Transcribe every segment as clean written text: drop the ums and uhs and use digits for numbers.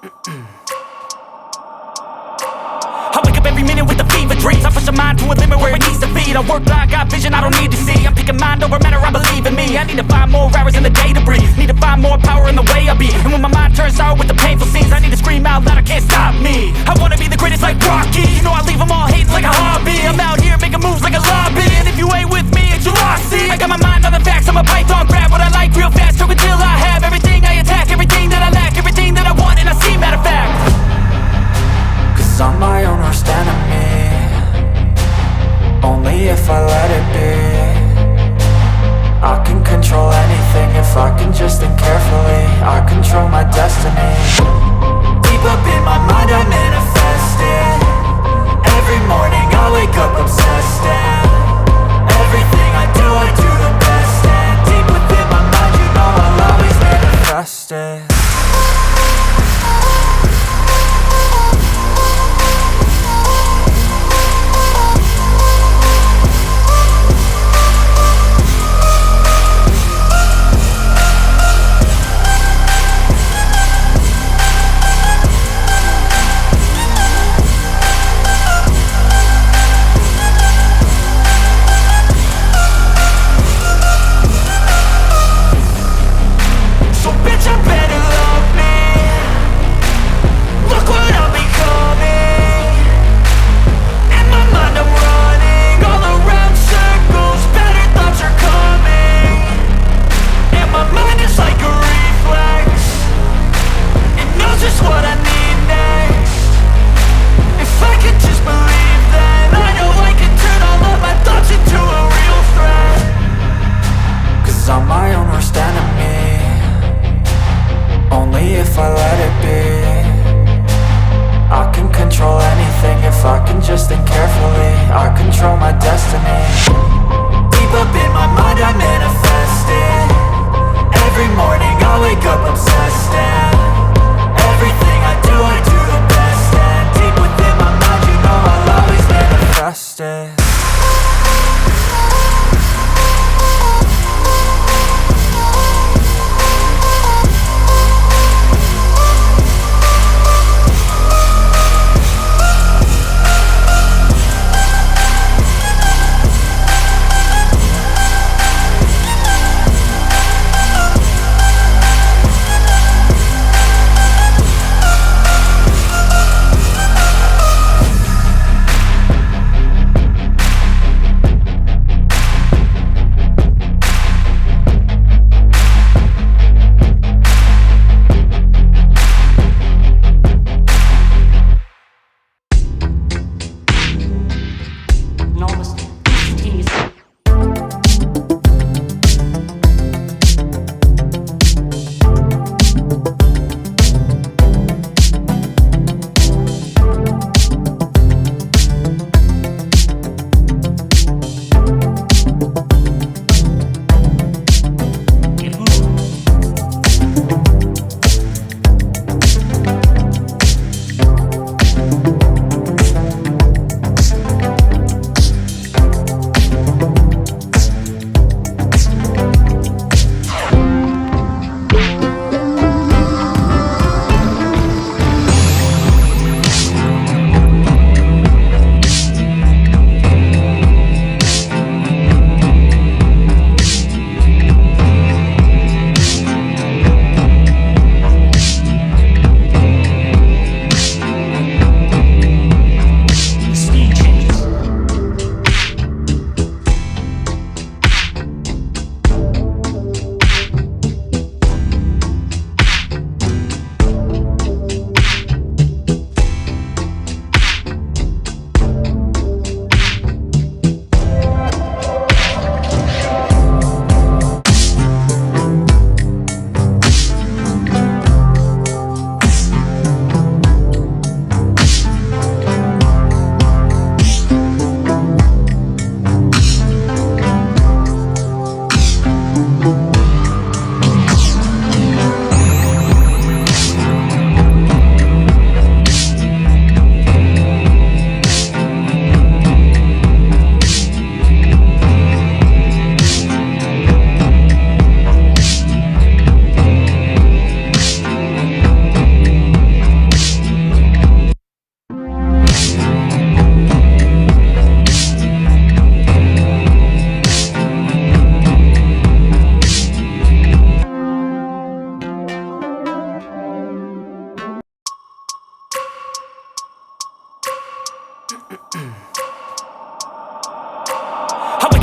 I wake up every minute with the fever dreams. I push my mind to a limit where it needs to be. I work blind, got vision I don't need to see. I'm picking mind over matter, I believe in me. I need to find more hours in the day to breathe. Need to find more power in the way I be. And when my mind turns sour with the painful scenes, I need to scream out loud, I can't stop me. I wanna be the greatest like Rocky. You know I leave them all hating like a hobby. I'm out here making moves like a lobby. And if you ain't with me, it's your loss, see. I got my mind on the facts, I'm a python, grab what I like real fast. Choke until I have everything I attack, everything that I lack, everything that I want and I see, matter of fact. Cause I'm my own worst enemy. Only if I let it be. I can control anything if I can just think carefully. I control my destiny. Deep up in my mind I manifest it. Every morning I wake up obsessed, and everything I do the best. And deep within my mind you know I'll always manifest it.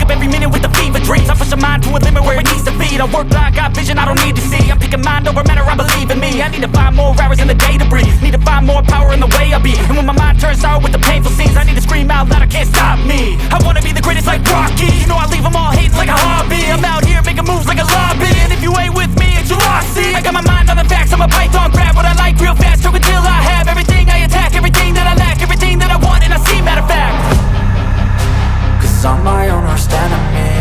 up every minute with the fever dreams. I push my mind to a limit where it needs to be. I work blind, got vision I don't need to see. I'm picking mind over matter, I believe in me. I need to find more hours in the day to breathe. Need to find more power in the way I be. And when my mind turns sour with the painful scenes, I need to scream out loud, I can't stop me. I wanna be the greatest like Rocky. You know I leave them all hating like a hobby. I'm out here making moves like a lobby. And if you ain't with me, it's your loss. See, I got my mind on the facts, I'm a python, grab what I like real fast. Choke until I have everything I attack, everything that I lack, everything that I want, and I see, matter of fact. Cause I'm my own worst enemy,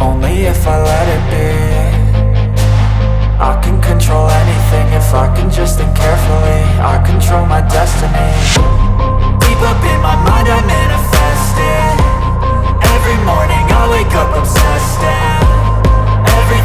only if I let it be. I can control anything if I can just think carefully. I control my